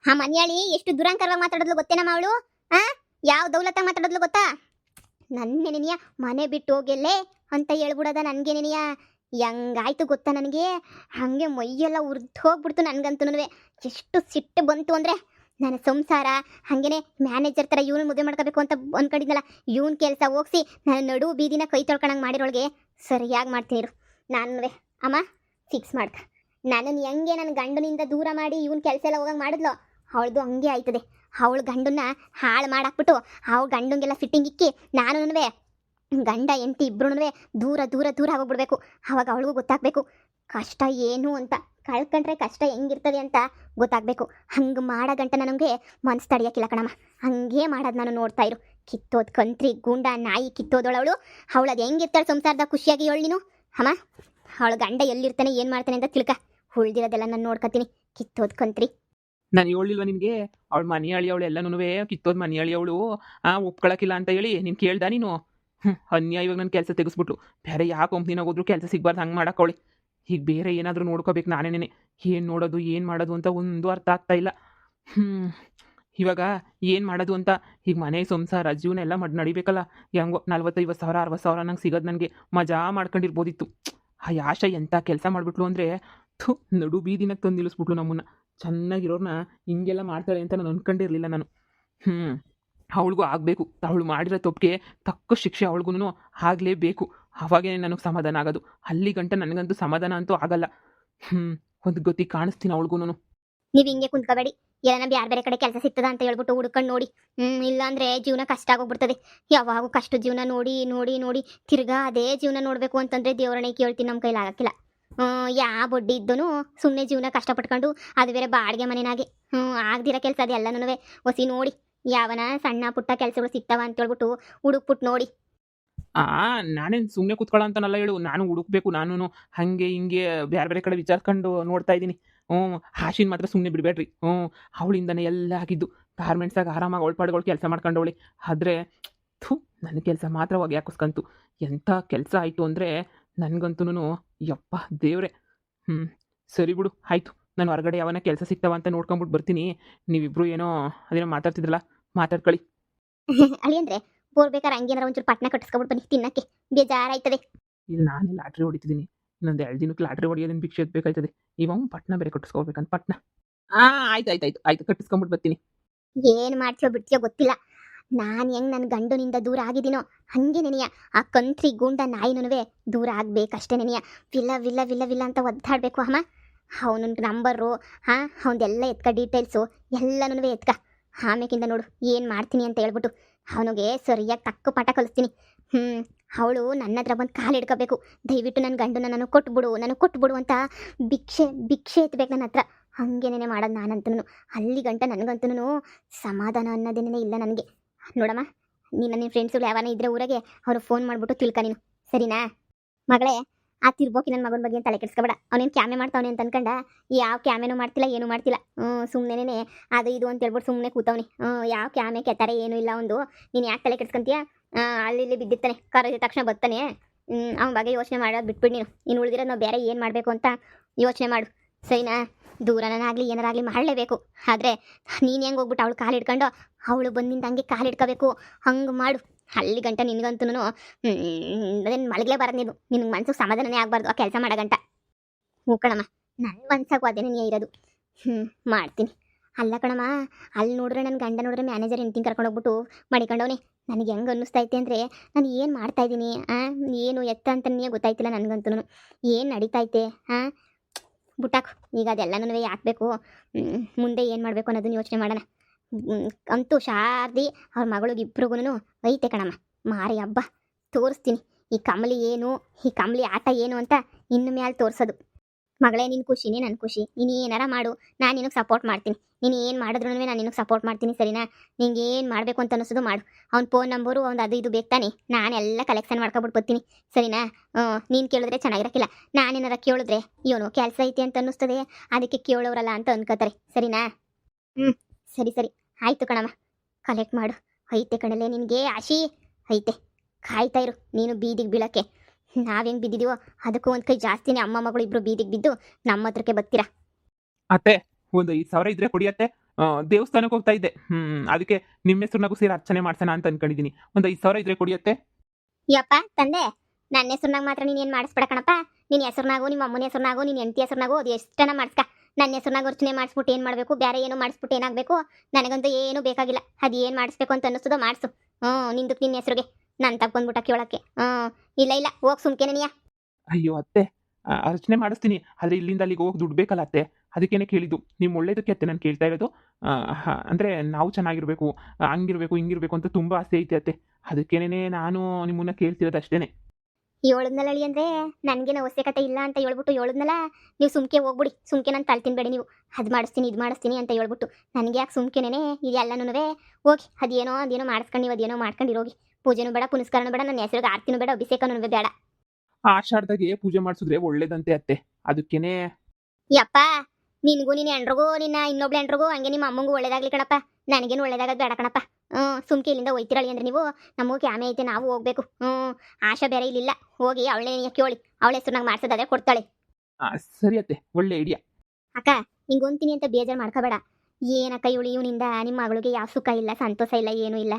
ಆ ಮನ್ಯಾಳಿ ಎಷ್ಟು ದುರಂಕರವಾಗಿ ಮಾತಾಡೋದ್ಲು ಗೊತ್ತೇನಮ್ಮ ಅವಳು. ಆ ಯಾವ ದೌಲತ್ತಾಗ ಮಾತಾಡೋದ್ಲು ಗೊತ್ತಾ? ನನ್ನ ನೆನೆಯ ಮನೆ ಬಿಟ್ಟು ಹೋಗೆಲ್ಲೇ ಅಂತ ಹೇಳ್ಬಿಡೋದ ನನಗೆ ನೆನೆಯ. ಹೆಂಗಾಯ್ತು ಗೊತ್ತಾ ನನಗೆ, ಹಾಗೆ ಮೈಯೆಲ್ಲ ಉರ್ದು ಹೋಗ್ಬಿಡ್ತು ನನಗಂತೂ. ಎಷ್ಟು ಸಿಟ್ಟು ಬಂತು ಅಂದರೆ, ನನ್ನ ಸಂಸಾರ ಹಾಗೇನೆ ಮ್ಯಾನೇಜರ್ ಥರ ಇವನು ಮದುವೆ ಮಾಡ್ಕೋಬೇಕು ಅಂತ ಅಂದ್ಕೊಂಡಿದ್ನಲ್ಲ, ಇವನ್ ಕೆಲಸ ಹೋಗಿಸಿ ನಾನು ನಡು ಬೀದಿನ ಕೈ ತೊಳ್ಕೊಳಂಗೆ ಮಾಡಿರೋಳಿಗೆ ಸರಿಯಾಗಿ ಮಾಡ್ತೀನಿ ಇರು ನಾನು. ಅಮ್ಮ ಫಿಕ್ಸ್ ಮಾಡ್ಕ, ನನ್ನನ್ನು ಹೆಂಗೆ ನನ್ನ ಗಂಡನಿಂದ ದೂರ ಮಾಡಿ ಇವನ್ ಕೆಲಸ ಎಲ್ಲ ಹೋಗಂಗೆ ಮಾಡಿದ್ಲು, ಅವಳದು ಹಂಗೆ ಆಯ್ತದೆ. ಅವಳು ಗಂಡನ್ನ ಹಾಳು ಮಾಡಾಕ್ಬಿಟ್ಟು ಅವಳು ಗಂಡಂಗೆಲ್ಲ ಫಿಟ್ಟಿಂಗ್ ಇಕ್ಕಿ ನಾನು ಗಂಡ ಎಂತಿ ಇಬ್ರು ದೂರ ದೂರ ದೂರ ಆಗೋಗ್ಬಿಡ್ಬೇಕು. ಅವಾಗ ಅವಳಿಗೂ ಗೊತ್ತಾಗಬೇಕು ಕಷ್ಟ ಏನು ಅಂತ, ಕಳ್ಕೊಂಡ್ರೆ ಕಷ್ಟ ಹೆಂಗಿರ್ತದೆ ಅಂತ ಗೊತ್ತಾಗಬೇಕು. ಹಂಗೆ ಮಾಡೋ ಗಂಟ ನನಗೆ ಮನ್ಸು ತಡಿಯೋಕ್ಕಿಲ್ಲ ಕಣಮ್ಮ. ಹಂಗೆ ಮಾಡೋದು ನಾನು ನೋಡ್ತಾ ಇರು. ಕಿತ್ತೋದು ಕಂತ್ರಿ ಗೂಂಡ ನಾಯಿ ಕಿತ್ತೋದವಳು ಅವಳು ಅದು ಹೆಂಗಿರ್ತಾಳೆ ಸಂಸಾರದ ಖುಷಿಯಾಗಿ ಹೇಳಿ ನೀನು. ಅಮ್ಮ ಅವಳು ಗಂಡ ಎಲ್ಲಿರ್ತಾನೆ ಏನು ಮಾಡ್ತಾನೆ ಅಂತ ತಿಳ್ಕ, ಉಳ್ದಿರೋದೆಲ್ಲ ನಾನು ನೋಡ್ಕೊತೀನಿ. ಕಿತ್ತೋದು ಕಂತ್ರಿ. ನಾನು ಹೇಳಿಲ್ವ ನಿನಗೆ, ಅವಳು ಮನೆಯಾಳಿ ಅವಳು ಎಲ್ಲನೂ ಕಿತ್ತೋದು ಮನೆಯಾಳಿ ಅವಳು ಒಪ್ಕೊಳಕಿಲ್ಲ ಅಂತ ಹೇಳಿ ನೀನು ಕೇಳ್ದ ನೀನು? ಅನ್ಯಾಯ ಇವಾಗ ನನ್ನ ಕೆಲಸ ತೆಗೆಸ್ಬಿಟ್ಲು. ಬೇರೆ ಯಾವ ಕಂಪ್ನಿನಾಗ ಹೋದ್ರು ಕೆಲಸ ಸಿಗ್ಬಾರ್ದು ಹಂಗೆ ಮಾಡಕ್ಕವಳಿ. ಈಗ ಬೇರೆ ಏನಾದರೂ ನೋಡ್ಕೋಬೇಕು ನಾನೇನೆ. ಏನು ನೋಡೋದು ಏನು ಮಾಡೋದು ಅಂತ ಒಂದು ಅರ್ಥ ಆಗ್ತಾ ಇಲ್ಲ. ಇವಾಗ ಏನು ಮಾಡೋದು ಅಂತ. ಈಗ ಮನೆ ಸಂಸಾರ ಜೀವನ ಎಲ್ಲ ನಡಿಬೇಕಲ್ಲ. ಹೆಂಗೋ 40-50 ಸಾವಿರ 60 ಸಾವಿರ ನಂಗೆ ಸಿಗೋದು ನನಗೆ ಮಜಾ ಮಾಡ್ಕೊಂಡಿರ್ಬೋದಿತ್ತು. ಆ ಆಶಾ ಎಂಥ ಕೆಲಸ ಮಾಡಿಬಿಟ್ಲು ಅಂದರೆ, ನಡು ಬೀದಿನಾಗ ತಂದು ನಿಲ್ಲಿಸ್ಬಿಟ್ಲು ನಮ್ಮನ್ನು. ಚೆನ್ನಾಗಿರೋರ್ನ ಹಿಂಗೆಲ್ಲ ಮಾಡ್ತಾಳೆ ಅಂತ ನಾನು ಅಂದ್ಕೊಂಡಿರಲಿಲ್ಲ ನಾನು. ಅವಳಿಗೂ ಆಗಬೇಕು, ಅವಳು ಮಾಡಿರೋ ತಪ್ಪಿಗೆ ತಕ್ಕ ಶಿಕ್ಷೆ ಅವಳಿಗೂ ಆಗಲೇಬೇಕು. ಅವಾಗೇ ನನಗೆ ಸಮಾಧಾನ ಆಗೋದು. ಅಲ್ಲಿ ಗಂಟ ನನಗಂತೂ ಸಮಾಧಾನ ಅಂತೂ ಆಗಲ್ಲ. ಒಂದು ಗತಿ ಕಾಣಿಸ್ತೀನಿ ಅವಳಿಗೂ. ನೀವು ಹಿಂಗೆ ಕುಂತ್ಕೋಬೇಡಿ, ಎಲ್ಲ ಬೇರೆ ಬೇರೆ ಕಡೆ ಕೆಲಸ ಸಿಗ್ತದ ಅಂತ ಹೇಳ್ಬಿಟ್ಟು ಹುಡ್ಕೊಂಡು ನೋಡಿ. ಇಲ್ಲಾಂದರೆ ಜೀವನ ಕಷ್ಟ ಆಗೋಗ್ಬಿಡ್ತದೆ. ಯಾವಾಗೂ ಕಷ್ಟ ಜೀವನ ನೋಡಿ ನೋಡಿ ನೋಡಿ ತಿರ್ಗಾ ಅದೇ ಜೀವನ ನೋಡಬೇಕು ಅಂತಂದರೆ ದೇವರಣೆ ಕೇಳ್ತೀನಿ, ನಮ್ಮ ಕೈಲಿ ಆಗಕ್ಕಿಲ್ಲ. ಯಾವ ಬಡ್ಡಿ ಇದ್ದನು ಸುಮ್ಮನೆ ಜೀವನ ಕಷ್ಟಪಟ್ಕೊಂಡು, ಅದು ಬೇರೆ ಬಾಡಿಗೆ ಮನೆನಾಗೆ ಆಗದಿರೋ ಕೆಲಸ ಅದೆಲ್ಲನೂ ಹೊಸಿ ನೋಡಿ. ಯಾವನ ಸಣ್ಣ ಪುಟ್ಟ ಕೆಲಸಗಳು ಸಿಗ್ತಾವ ಅಂತ ಹೇಳ್ಬಿಟ್ಟು ಹುಡುಕ್ಬಿಟ್ಟು ನೋಡಿ. ನಾನೇನು ಸುಮ್ಮನೆ ಕೂತ್ಕೊಳ್ಳೋ ಅಂತನಲ್ಲ ಹೇಳು, ನಾನು ಹುಡುಕ್ಬೇಕು. ನಾನು ಹಾಗೆ ಹಿಂಗೆ ಬೇರೆ ಬೇರೆ ಕಡೆ ವಿಚಾರಿಸ್ಕೊಂಡು ನೋಡ್ತಾ ಇದ್ದೀನಿ. ಹಾಶಿನ ಮಾತ್ರ ಸುಮ್ಮನೆ ಬಿಡಬೇಡ್ರಿ. ಅವಳಿಂದನೇ ಎಲ್ಲ ಆಗಿದ್ದು. ಗಾರ್ಮೆಂಟ್ಸಾಗ ಆರಾಮಾಗಿ ಒಳ್ಪಾಡುಗಳು ಕೆಲಸ ಮಾಡ್ಕೊಂಡವಳಿ. ಆದರೆ ನನ್ನ ಕೆಲಸ ಮಾತ್ರ ಹೋಗಿ ಯಾಕೋಸ್ಕಂತು. ಎಂಥ ಕೆಲಸ ಆಯಿತು ಅಂದರೆ ನನಗಂತೂ ಯಪ್ಪ ದೇವ್ರೆ. ಸರಿ ಬಿಡು, ಆಯಿತು. ನಾನು ಹೊರಗಡೆ ಯಾವನ ಕೆಲಸ ಸಿಗ್ತಾವ ಅಂತ ನೋಡ್ಕೊಂಬಿಟ್ಟು ಬರ್ತೀನಿ. ನೀವಿಬ್ರು ಏನೋ ಅದೇನೋ ಮಾತಾಡ್ತಿದ್ರಲ್ಲ, ಮಾತಾಡ್ಕೊಳ್ಳಿ. ಅಲ್ಲಿ ಅಂದರೆ ಬೋರ್ಬೇಕಾರೆ ಹಂಗೇನಾರ ಒಂಚೂರು ಪಟ್ನ ಕಟ್ಟಿಸ್ಕೊಬಿಟ್ಟು ಬನ್ನಿ, ತಿನ್ನಕ್ಕೆ ಬೇಜಾರಾಯ್ತದೆ. ಇಲ್ಲಿ ನಾನೇ ಲಾಟ್ರಿ ಹೊಡಿತಿದ್ದೀನಿ. ಇನ್ನೊಂದು 2 ದಿನಕ್ಕೆ ಲಾಟ್ರಿ ಹೊಡಿಯೋದನ್ನು ಭಿಕ್ಷೆ ಎತ್ಬೇಕಾಯ್ತದೆ. ಇವಾಗ ಪಟ್ನ ಬೇರೆ ಕಟ್ಟಿಸ್ಕೋಬೇಕಂತ ಪಟ್ನ. ಆಯ್ತು ಕಟ್ಟಿಸ್ಕೊಂಬಿಟ್ಟು ಬರ್ತೀನಿ. ಏನು ಮಾಡ್ತೀಯೋ ಬಿಡ್ತೀಯೋ ಗೊತ್ತಿಲ್ಲ. ನಾನು ಹೆಂಗೆ ನನ್ನ ಗಂಡನಿಂದ ದೂರ ಆಗಿದ್ದೀನೋ ಹಂಗೆ ನೆನೆಯ ಆ ಕಂತ್ರಿ ಗೂಂಡ ನಾಯಿನೂ ದೂರ ಆಗಬೇಕಷ್ಟೇ ನೆನೆಯ. ವಿಲ್ಲ ವಿಲ್ಲ ವಿಲ್ಲ ವಿಲ್ಲ ಅಂತ ಒದ್ದಾಡಬೇಕು. ಅಮ್ಮ ಅವನ ನಂಬರು ಅವನದೆಲ್ಲ ಎತ್ಕ, ಡೀಟೇಲ್ಸು ಎಲ್ಲನೂ ಎತ್ಕ. ಆಮೇಕಿಂದ ನೋಡು ಏನು ಮಾಡ್ತೀನಿ ಅಂತ ಹೇಳ್ಬಿಟ್ಟು ಅವನಿಗೆ ಸರಿಯಾಗಿ ತಕ್ಕ ಪಾಠ ಕಲಿಸ್ತೀನಿ. ಅವಳು ನನ್ನ ಹತ್ರ ಬಂದು ಕಾಲು ಹಿಡ್ಕೋಬೇಕು. ದಯವಿಟ್ಟು ನನ್ನ ಗಂಡನ ನನಗೆ ಕೊಟ್ಬಿಡು ಅಂತ ಭಿಕ್ಷೆ ಎತ್ತಬೇಕು ನನ್ನ ಹತ್ರ. ಹಾಗೇನೇ ಮಾಡೋದು ನಾನಂತೂ. ಅಲ್ಲಿ ಗಂಟ ನನಗಂತೂ ಸಮಾಧಾನ ಅನ್ನೋದೇನೇ ಇಲ್ಲ ನನಗೆ. ನೋಡಮ್ಮ, ನಿನ್ನ ಫ್ರೆಂಡ್ಸುಗಳು ಯಾವನ ಇದ್ರೆ ಊರಾಗೆ ಅವ್ರು ಫೋನ್ ಮಾಡಿಬಿಟ್ಟು ತಿಳ್ಕ ನೀನು, ಸರಿನಾ? ಮಗಳೇ, ಆ ತಿರ್ಬೋಕಿ ನನ್ನ ಮಗನ ಬಗ್ಗೆ ತಲೆ ಕೆಡಿಸ್ಕೊಬೇಡ. ಅವನೇನು ಕ್ಯಾಮೆ ಮಾಡ್ತಾವನೆ ಅಂತ ಅನ್ಕಂಡ ಯಾವ ಕ್ಯಾಮೆನೂ ಮಾಡ್ತಿಲ್ಲ, ಏನೂ ಮಾಡ್ತಿಲ್ಲ. ಸುಮ್ಮನೆ ಅದು ಇದು ಅಂತ ಹೇಳ್ಬಿಟ್ಟು ಸುಮ್ಮನೆ ಕೂತವನಿ. ಯಾವ ಕ್ಯಾಮೆ ಕೆತ್ತಾರೆ ಏನೂ ಇಲ್ಲ ಒಂದು. ನೀನು ಯಾಕೆ ತಲೆ ಕೆಡಿಸ್ಕೊಂತೀಯ? ಅಲ್ಲಿ ಬಿದ್ದಿರ್ತಾನೆ, ಕರೆದ ತಕ್ಷಣ ಬರ್ತಾನೆ. ಅವನ ಬಗ್ಗೆ ಯೋಚನೆ ಮಾಡೋದು ಬಿಟ್ಬಿಡು ನೀನು. ಇನ್ನು ಉಳಿದಿರೋದು ನಾವು ಬೇರೆ ಏನು ಮಾಡಬೇಕು ಅಂತ ಯೋಚನೆ ಮಾಡು, ಸರಿನಾ? ದೂರನಾಗಲಿ ಏನಾರಾಗಲಿ ಮಾಡಲೇಬೇಕು. ಆದರೆ ನೀನು ಹೆಂಗೆ ಹೋಗ್ಬಿಟ್ಟು ಅವಳು ಕಾಲು ಹಿಡ್ಕೊಂಡು ಅವಳು ಬಂದಿಂದ ಹಂಗೆ ಕಾಲು ಹಿಡ್ಕೋಬೇಕು, ಹಂಗೆ ಮಾಡು. ಅಲ್ಲಿ ಗಂಟ ನಿನಗಂತೂ ಅದೇನು ಮಲಗಲೇ ಬರೋದು. ನಿನಗೆ ಮನ್ಸಿಗೆ ಸಮಾಧಾನನೇ ಆಗಬಾರ್ದು ಆ ಕೆಲಸ ಮಾಡೋ ಗಂಟ. ಹ್ಞೂ ಕಣಮ್ಮ, ನನ್ನ ಮನ್ಸಾಗೂ ಅದೇನೇ ನೀ ಇರೋದು. ಮಾಡ್ತೀನಿ. ಅಲ್ಲ ಕಣಮ್ಮ, ಅಲ್ಲಿ ನೋಡ್ರೆ ನನ್ನ ಗಂಡ ನೋಡ್ರೆ ಮ್ಯಾನೇಜರ್ ಹೆಂಡ್ತಿನ ಕರ್ಕೊಂಡೋಗ್ಬಿಟ್ಟು ಮಡಿಕೊಂಡವನೇ. ನನಗೆ ಹೆಂಗೆ ಅನ್ನಿಸ್ತೈತೆ ಅಂದರೆ, ನಾನು ಏನು ಮಾಡ್ತಾಯಿದ್ದೀನಿ, ಏನು ಎತ್ತ ಅಂತನೇ ಗೊತ್ತಾಯ್ತಿಲ್ಲ ನನಗಂತೂ. ಏನು ನಡೀತೈತೆ ಬುಟ್ಟಾಕು ಈಗ ಅದೆಲ್ಲನೂ ಯಾಕೆ ಬೇಕು? ಮುಂದೆ ಏನು ಮಾಡಬೇಕು ಅನ್ನೋದನ್ನ ಯೋಚನೆ ಮಾಡೋಣ. ಅಂತೂ ಶಾರದಿ ಅವ್ರ ಮಗಳಿಗೆ ಇಬ್ರಿಗೂ ಐತೆ ಕಣಮ್ಮ ಮಾರಿ ಹಬ್ಬ. ತೋರಿಸ್ತೀನಿ ಈ ಕಮಲಿ ಏನು, ಈ ಕಮಲಿ ಆಟ ಏನು ಅಂತ ಇನ್ನು ಮ್ಯಾಲೆ ತೋರಿಸೋದು. ಮಗಳೇ, ನಿನ್ನ ಖುಷಿನೇ ನನ್ನ ಖುಷಿ. ನೀನು ಏನಾರ ಮಾಡು, ನಾನು ನಿನಗೆ ಸಪೋರ್ಟ್ ಮಾಡ್ತೀನಿ. ನೀನು ಏನು ಮಾಡಿದ್ರು ನಾನು ನಿನಗೆ ಸಪೋರ್ಟ್ ಮಾಡ್ತೀನಿ, ಸರಿನಾ? ನಿಂಗೆ ಏನು ಮಾಡಬೇಕು ಅಂತ ಅನ್ನಿಸೋದು ಮಾಡು. ಅವ್ನ ಫೋನ್ ನಂಬರು ಅವ್ನು ಅದು ಇದು ಬೇಕು ತಾನೆ, ನಾನೆಲ್ಲ ಕಲೆಕ್ಷನ್ ಮಾಡ್ಕೊಬಿಟ್ಟು ಬರ್ತೀನಿ, ಸರಿನಾ? ನೀನು ಕೇಳಿದ್ರೆ ಚೆನ್ನಾಗಿರಕ್ಕಿಲ್ಲ. ನಾನೇನಾರ ಕೇಳಿದ್ರೆ ಇವನು ಕೆಲಸ ಐತಿ ಅಂತ ಅನ್ನಿಸ್ತದೆ, ಅದಕ್ಕೆ ಕೇಳೋರಲ್ಲ ಅಂತ ಅನ್ಕೋತಾರೆ, ಸರಿನಾ? ಸರಿ ಆಯಿತು ಕಣಮ್ಮ, ಕಲೆಕ್ಟ್ ಮಾಡು. ಐತೆ ಕಣಲೆ ನಿನಗೆ ಆಶಿ ಐತೆ. ಕಾಯ್ತಾ ಇರು ನೀನು ಬೀದಿಗೆ ಬೀಳಕ್ಕೆ. ನಾವ್ ಹೆಂಗ್ ಬಿದ್ದಿದೀವೋ ಅದಕ್ಕೂ ಒಂದ್ ಕೈ ಜಾಸ್ತಿನೇ. ಅಮ್ಮ ಮಗಳು ಇಬ್ರು ಬೀದಿಗೆ ಬಿದ್ದು ನಮ್ಮ ಹತ್ರಕ್ಕೆ ಬರ್ತೀರಾ. ಅತ್ತೆ, ಒಂದು 5,000 ಇದ್ರೆ ಕೊಡಿಯತ್ತೆ. ದೇವಸ್ಥಾನಕ್ಕೆ ಹೋಗ್ತಾ ಇದ್ದೆ. ಅದಕ್ಕೆ ನಿಮ್ಮ ಹೆಸರಿನಾಗೂ ಸೇರಿ ಅರ್ಚನೆ ಮಾಡ್ಸೋಣ ಅಂತ ಅನ್ಕೊಂಡಿದ್ದೀನಿ. ಒಂದು 5,000 ಇದ್ರೆ ಕೊಡಿಯತ್ತೆ. ಯಪ್ಪ ತಂದೆ, ನನ್ನ ಹೆಸರ್ನಾಗ ಮಾತ್ರ ನೀನು ಏನು ಮಾಡಿಸ್ಬೇಡ ಕಣಪ್ಪ. ನಿನ್ನ ಹೆಸರ್ನಾಗು ನಿಮ್ಮ ಅಮ್ಮನ ಹೆಸರ್ನಾಗು ನಿನ್ನ ಹೆಂಡತಿ ಹೆಸರ್ನಾಗು ಅದು ಎಷ್ಟನ ಮಾಡಿಸ್ಕ. ನನ್ನ ಹೆಸರ್ನಾಗ ಅರ್ಚನೆ ಮಾಡಿಸ್ಬಿಟ್ಟು ಏನು ಮಾಡಬೇಕು, ಬೇರೆ ಏನೋ ಮಾಡಿಸ್ಬಿಟ್ಟು ಏನಾಗಬೇಕು, ನನಗಂತೂ ಏನು ಬೇಕಾಗಿಲ್ಲ. ಅದು ಏನು ಮಾಡಿಸ್ಬೇಕು ಅಂತ ಅನ್ನಿಸ್ತದೋ ಮಾಡಿಸು. ನಿಂದಕ್ಕೆ ನಿನ್ನ ಹೆಸರಿಗೆ ನಾನು ತಗೊಂಡ್ಬಿಟ್ಟ ಕೇಳೋಕ್ಕೆ. ಇಲ್ಲ ಇಲ್ಲ, ಹೋಗಿ ಸುಮ್ಕೆ ನೀಯ. ಅಯ್ಯೋ ಅತ್ತೆ, ಅರ್ಚನೆ ಮಾಡಿಸ್ತೀನಿ. ಆದರೆ ಇಲ್ಲಿಂದ ಅಲ್ಲಿಗೆ ಹೋಗಿ ದುಡ್ಡು ಬೇಕಲ್ಲ ಅತ್ತೆ, ಅದಕ್ಕೇನೆ ಕೇಳಿದ್ದು. ನಿಮ್ಮ ಒಳ್ಳೇದಕ್ಕೆ ಅತ್ತೆ ನಾನು ಕೇಳ್ತಾ ಇರೋದು. ಅಂದರೆ ನಾವು ಚೆನ್ನಾಗಿರ್ಬೇಕು, ಹಂಗಿರ್ಬೇಕು ಹಿಂಗಿರ್ಬೇಕು ಅಂತ ತುಂಬ ಆಸೆ ಐತೆ ಅತ್ತೆ. ಅದಕ್ಕೇನೆ ನಾನು ನಿಮ್ಮನ್ನ ಕೇಳ್ತಿರೋದು ಅಷ್ಟೇನೆ. ಹೇಳದ್ನಲ್ಲ ಅಳಿ ಅಂದರೆ ನನಗೇನು ಅವಶ್ಯಕತೆ ಇಲ್ಲ ಅಂತ ಹೇಳ್ಬಿಟ್ಟು ಹೇಳದ್ನಲ್ಲ. ನೀವು ಸುಮ್ಕೆ ಹೋಗ್ಬಿಡಿ. ಸುಮ್ಕೆ ನಾನು ತಲೆ ತಿನ್ಬೇಡಿ ನೀವು. ಅದು ಮಾಡಿಸ್ತೀನಿ ಇದು ಮಾಡಿಸ್ತೀನಿ ಅಂತ ಹೇಳ್ಬಿಟ್ಟು ನನಗೆ ಯಾಕೆ ಸುಮ್ಕೆನೇ ಇದೆಲ್ಲನೂ ಹೋಗಿ ಅದೇನೋ ಮಾಡಿಸ್ಕೊಂಡು ನೀವು ಅದೇನೋ ಮಾಡ್ಕೊಂಡಿರೋಗಿ. ಪೂಜೆನೂ ಬೇಡ, ಪುನಸ್ಕಾರನೂ ಬೇಡ, ನನ್ನ ಹೆಸರಿಗೆ ಆರ್ತಿನೂ ಬೇಡ, ಅಭಿಷೇಕನೂ ಬೇಡ. ಆಷಾಢದಾಗೆ ಪೂಜೆ ಮಾಡಿಸಿದ್ರೆ ಒಳ್ಳೇದಂತೆ ಅತ್ತೆ. ಅದಕ್ಕೇನೆ ಯಪ್ಪ, ನಿನಗೂ ನಿನ್ನ ಹೆಂಡ್ರಿಗೂ ನಿನ್ನ ಇನ್ನೊಬ್ಳು ಹೆಂಡ್ರಿಗೂ ಹಂಗೆ ನಿಮ್ಮ ಅಮ್ಮಂಗೂ ಒಳ್ಳೇದಾಗ್ಲಿ ಕಣಪ್ಪ. ನನಗೇನು ಒಳ್ಳೇದಾಗದು ಬೇಡ ಕಣಪ್ಪ. ಸುಮ್ಕೆ ಇಲ್ಲಿಂದ ಹೋಯ್ತಿರಳಿ ಅಂದ್ರೆ ನೀವು. ನಮಗೂ ಕ್ಯಾಮೆ ಐತೆ, ನಾವು ಹೋಗ್ಬೇಕು. ಆಶಾ ಬೇರೆ ಇಲ್ಲಿಲ್ಲ. ಹೋಗಿ ಅವಳೇ ಕೇಳಿ, ಅವಳ ಹೆಸರು ಮಾಡ್ಸೋದಾದ್ರೆ ಕೊಡ್ತಾಳೆ. ಸರಿ ಅತ್ತೆ, ಒಳ್ಳೆ ಐಡಿಯಾ. ಅಕ್ಕ, ಹಿಂಗೊಂತೀನಿ ಅಂತ ಬೇಜಾರು ಮಾಡ್ಕೋಬೇಡ. ಏನಕ್ಕ ಇವನಿಂದ ನಿಮ್ಮ ಮಗಳಿಗೆ ಯಾವ ಸುಖ ಇಲ್ಲ, ಸಂತೋಷ ಇಲ್ಲ, ಏನೂ ಇಲ್ಲ.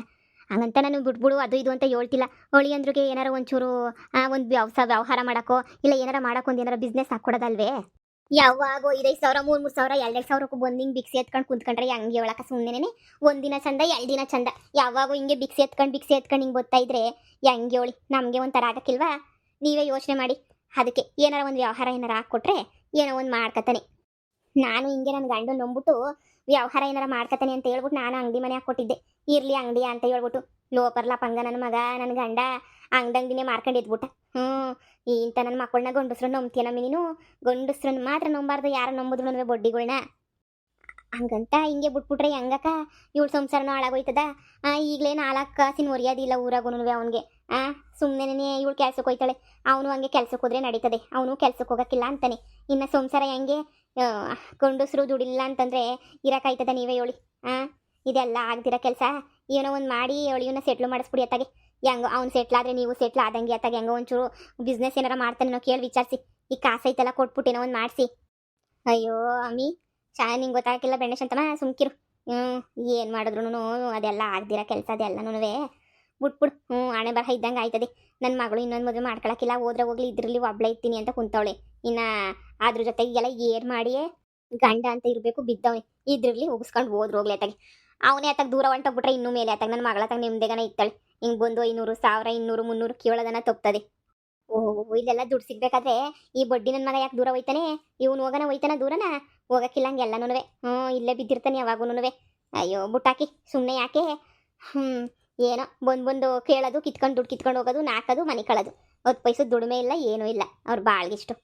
ಹಂಗಂತ ನಾನು ಬಿಟ್ಬಿಡು ಅದು ಇದು ಅಂತ ಹೇಳ್ತಿಲ್ಲ. ಅವಳಿ ಅಂದ್ರಿಗೆ ಏನಾರ ಒಂಚೂರು ಒಂದು ವ್ಯವಹಾರ ಮಾಡೋಕ್ಕೋ ಇಲ್ಲ ಏನಾರ ಮಾಡೋಕೆ ಒಂದು ಏನಾರ ಬಿಸ್ನೆಸ್ ಹಾಕ್ಕೊಡೋದಲ್ವೇ. ಯಾವಾಗೋ 5,000 3,000 2,000 ಬಂದು ಹಿಂಗೆ ಬಿಕ್ಸಿ ಎತ್ಕೊಂಡು ಕುಂತ್ಕೊಂಡ್ರೆ ಹಂಗೆ ಹೇಳಕ್ಕ ಸುಮ್ಮನೆ. ಒಂದಿನ ಚಂದ 2 ದಿನ ಚಂದ, ಯಾವಾಗೋ ಹಿಂಗೆ ಬಿಕ್ಸಿ ಎತ್ಕೊಂಡು ಹಿಂಗೆ ಬರ್ತಾ ಇದ್ರೆ ಹೆಂಗೆ ಹೇಳಿ, ನಮಗೆ ಒಂಥರ ಆಗಕ್ಕಿಲ್ವಾ? ನೀವೇ ಯೋಚನೆ ಮಾಡಿ. ಅದಕ್ಕೆ ಏನಾರ ಒಂದು ವ್ಯವಹಾರ ಏನಾರ ಹಾಕ್ಕೊಟ್ರೆ ಏನೋ ಒಂದು ಮಾಡ್ಕತಾನೆ. ನಾನು ಹಿಂಗೆ ನನ್ನ ಗಂಡು ನಂಬಿಟ್ಟು ವ್ಯವಹಾರ ಏನಾರ ಮಾಡ್ಕತಾನೆ ಅಂತ ಹೇಳ್ಬಿಟ್ಟು ನಾನು ಅಂಗಡಿ ಮನೆ ಹಾಕ್ಕೊಟ್ಟಿದ್ದೆ. ಇರಲಿ ಅಂಗಡಿ ಅಂತ ಹೇಳ್ಬಿಟ್ಟು ಲೋಪರ್ಲ ಪಂಗ ನನ್ನ ಮಗ ನನ್ನ ಗಂಡ ಅಂಗಡಿನೇ ಮಾರ್ಕೊಂಡು ಎದ್ಬಿಟ್ಟ. ಇಂಥ ನನ್ನ ಮಕ್ಕಳನ್ನ ಗಂಡಸ್ರನ್ನ ನಂಬ್ತೀನಮ್ಮಿ ನೀನು. ಗಂಡಸ್ರನ್ನ ಮಾತ್ರ ನಂಬಾರ್ದು, ಯಾರು ನಂಬುದ್ರು ಬಡ್ಡಿಗಳ್ನ. ಹಂಗಂತ ಹಿಂಗೆ ಬಿಟ್ಬಿಟ್ರೆ ಹೆಂಗಕ್ಕ? ಇವಳು ಸಂಸಾರನೂ ಹಾಳಾಗೋಯ್ತದ. ಈಗಲೇ 4 ಕಾಸಿನ ಒರಿಯೋದಿಲ್ಲ ಊರಾಗೂ ಅವನಿಗೆ. ಸುಮ್ಮನೆ ಇವಳು ಕೆಲ್ಸಕ್ಕೆ ಹೋಯ್ತಾಳೆ, ಅವನು ಹಂಗೆ ಕೆಲ್ಸಕ್ಕೆ ಹೋದ್ರೆ ನಡೀತದೆ. ಅವನು ಕೆಲ್ಸಕ್ಕೆ ಹೋಗೋಕ್ಕಿಲ್ಲ ಅಂತಾನೆ. ಇನ್ನು ಸಂಸಾರ ಹೆಂಗೆ? ಗಂಡಸ್ರು ದುಡಿಲ್ಲ ಅಂತಂದರೆ ಇರೋಕ್ಕಾಯ್ತದ? ನೀವೇ ಹೇಳಿ. ಇದೆಲ್ಲ ಆಗ್ದಿರೋ ಕೆಲಸ. ಏನೋ ಒಂದು ಮಾಡಿ ಅವಳಿಯನ್ನ ಸೆಟ್ಲ್ ಮಾಡಿಸ್ಬಿಡಿ ಅತ್ತಾಗೆ. ಹೆಂಗೋ ಅವ್ನು ಸೆಟ್ಲ್ ಆದರೆ ನೀವು ಸೆಟ್ಲ್ ಆದಂಗೆ ಅತ್ತಾಗೆ. ಹೆಂಗೋ ಒಂಚೂರು ಬಿಸ್ನೆಸ್ ಏನಾರ ಮಾಡ್ತಾನೆ ಕೇಳಿ ವಿಚಾರಿಸಿ. ಈ ಕಾಸೈತೆಲ್ಲ ಕೊಟ್ಬಿಟ್ಟೇನೋ ಒಂದು ಮಾಡಿಸಿ. ಅಯ್ಯೋ ಅಮ್ಮಿ, ನಿಂಗೆ ಗೊತ್ತಾಗಿಲ್ಲ ಬೆಣ್ಣೆ ಶಂತಮ್ಮ, ಸುಮ್ಕಿರು. ಏನು ಮಾಡಿದ್ರು ಅದೆಲ್ಲ ಆಗ್ದಿರೋ ಕೆಲಸ ಅದೆಲ್ಲನೂ ಬಿಟ್ಬಿಡು. ಹಣೆ ಬರಹ ಇದ್ದಂಗೆ ಆಯ್ತದೆ. ನನ್ನ ಮಗಳು ಇನ್ನೊಂದು ಮದುವೆ ಮಾಡ್ಕೊಳಕ್ಕಿಲ್ಲ, ಹೋದ್ರೆ ಹೋಗ್ಲಿ ಇದ್ರಲ್ಲಿ ಒಬ್ಳೆ ಇರ್ತೀನಿ ಅಂತ ಕುಂತವಳೆ. ಇನ್ನು ಅದ್ರ ಜೊತೆಗೆ ಎಲ್ಲ ಏರ್ ಮಾಡಿಯೇ ಗಂಡ ಅಂತ ಇರಬೇಕು ಬಿದ್ದವನೆ. ಇದ್ರಲ್ಲಿ ಉಗಿಸ್ಕೊಂಡು ಹೋದ್ರು ಹೋಗ್ಲಿ ಅತ್ತಾಗೆ. ಅವನೇ ಅತ್ತಾಗ ದೂರ ಹೊಂಟೋಗ್ಬಿಟ್ರೆ ಇನ್ನೂ ಮೇಲೆ ಅತ್ತಾಗ ನನ್ನ ಮಗಳತ್ತಾಗ ನಿಮ್ದೇಗನ ಇತ್ತಾಳೆ. ಹಿಂಗೆ ಬಂದು 500 1000 200 300 ಕೇಳೋದನ್ನ ತಪ್ತದೆ. ಇಲ್ಲೆಲ್ಲ ದುಡ್ಡು ಸಿಗ್ಬೇಕಾದ್ರೆ ಈ ಬಡ್ಡಿ ನನ್ನ ಮಗ ಯಾಕೆ ದೂರ ಹೋಯ್ತಾನೆ? ಇವನು ಹೋಯ್ತಾನ ದೂರನ? ಹೋಗಕ್ಕಿಲ್ಲ ಹಂಗೆಲ್ಲನೂ. ಇಲ್ಲೇ ಬಿದ್ದಿರ್ತಾನೆ ಯಾವಾಗೂ. ಅಯ್ಯೋ ಬುಟ್ಟಾಕಿ ಸುಮ್ಮನೆ ಯಾಕೆ? ಏನೋ ಬಂದು ಕೇಳೋದು, ಕಿತ್ಕೊಂಡು ದುಡ್ಡು ಕಿತ್ಕೊಂಡು ಹೋಗೋದು, ನಾಕೋದು, ಮನೆ ಕಳೋದು. 10 ಪೈಸೆ ದುಡಿಮೆ ಇಲ್ಲ, ಏನೂ ಇಲ್ಲ. ಅವ್ರು ಬಾಳ್ಗಿಷ್ಟು.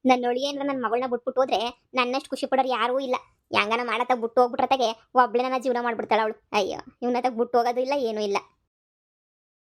ನನ್ನ ಒಳಿಗೆ ಏನಾರ ನನ್ನ ಮಗಳನ್ನ ಬಿಟ್ಬಿಟ್ಟು ಹೋದ್ರೆ ನನ್ನಷ್ಟು ಖುಷಿ ಪಡೋರು ಯಾರೂ ಇಲ್ಲ. ಹೆಂಗನ ಮಾಡತ್ತಾಗ ಬಿಟ್ಟು ಹೋಗ್ಬಿಟ್ರತ್ತಾಗೆ ಒಬ್ಳೆ ನನ್ನ ಜೀವನ ಮಾಡ್ಬಿಡ್ತಾಳೆ ಅವಳು. ಅಯ್ಯೋ, ಇವನತ್ತಾಗ ಬಿಟ್ಟು ಹೋಗೋದು ಇಲ್ಲ, ಏನೂ ಇಲ್ಲ.